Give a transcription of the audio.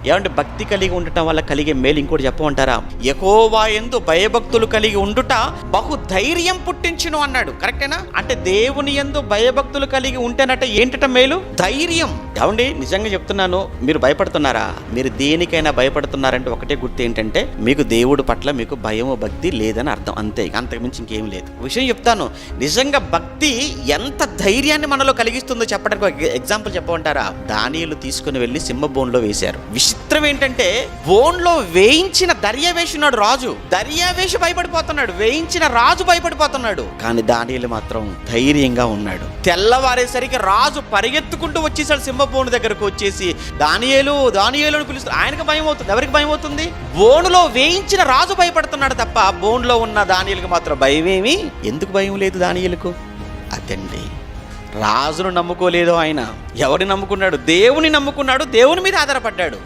ఏమంటే భక్తి కలిగి ఉండటం వల్ల కలిగే మేలు ఇంకోటి చెప్పమంటారా? యెహోవా యందు భయభక్తులు కలిగి ఉండుట బహు ధైర్యం పుట్టించును అన్నాడు. కరెక్టేనా? అంటే దేవుని యందు భయభక్తులు కలిగి ఉంటేనట ఏంటట మేలు? ధైర్యం. ఏమండి నిజంగా చెప్తున్నాను, మీరు భయపడుతున్నారా? మీరు దేనికైనా భయపడుతున్నారంటే ఒకటే గుర్తు ఏంటంటే మీకు దేవుడు పట్ల మీకు భయము భక్తి లేదని అర్థం, అంతే, అంతకుమించి ఇంకేం లేదు. విషయం చెప్తాను, నిజంగా భక్తి ఎంత ధైర్యాన్ని మనలో కలిగిస్తుందో చెప్పడానికి ఒక ఎగ్జాంపుల్ చెప్పమంటారా? దానియేలు తీసుకుని వెళ్ళి సింహ బోన్లో వేశారు. విచిత్రం ఏంటంటే బోన్లో వేయించిన దర్యావేషున్నాడు రాజు, దర్యావేషు భయపడిపోతున్నాడు, వేయించిన రాజు భయపడిపోతున్నాడు. కానీ దానియేలు మాత్రం ధైర్యంగా ఉన్నాడు. తెల్లవారేసరికి రాజు పరిగెత్తుకుంటూ వచ్చేసాడు సింహ బోను దగ్గరకు. వచ్చేసి దానియేలు దానియేలు అని పిలుస్తారు. ఆయనకు భయం అవుతుంది. ఎవరికి భయం అవుతుంది? బోనులో వేయించిన రాజు భయపడుతున్నాడు తప్ప బోన్లో ఉన్న దానియేలుకు మాత్రం భయమేమి? ఎందుకు భయం లేదు దానియేలుకు? అదండి, రాజును నమ్ముకోలేదు ఆయన. ఎవరిని నమ్ముకున్నాడు? దేవుని నమ్ముకున్నాడు, దేవుని మీద ఆధారపడ్డాడు.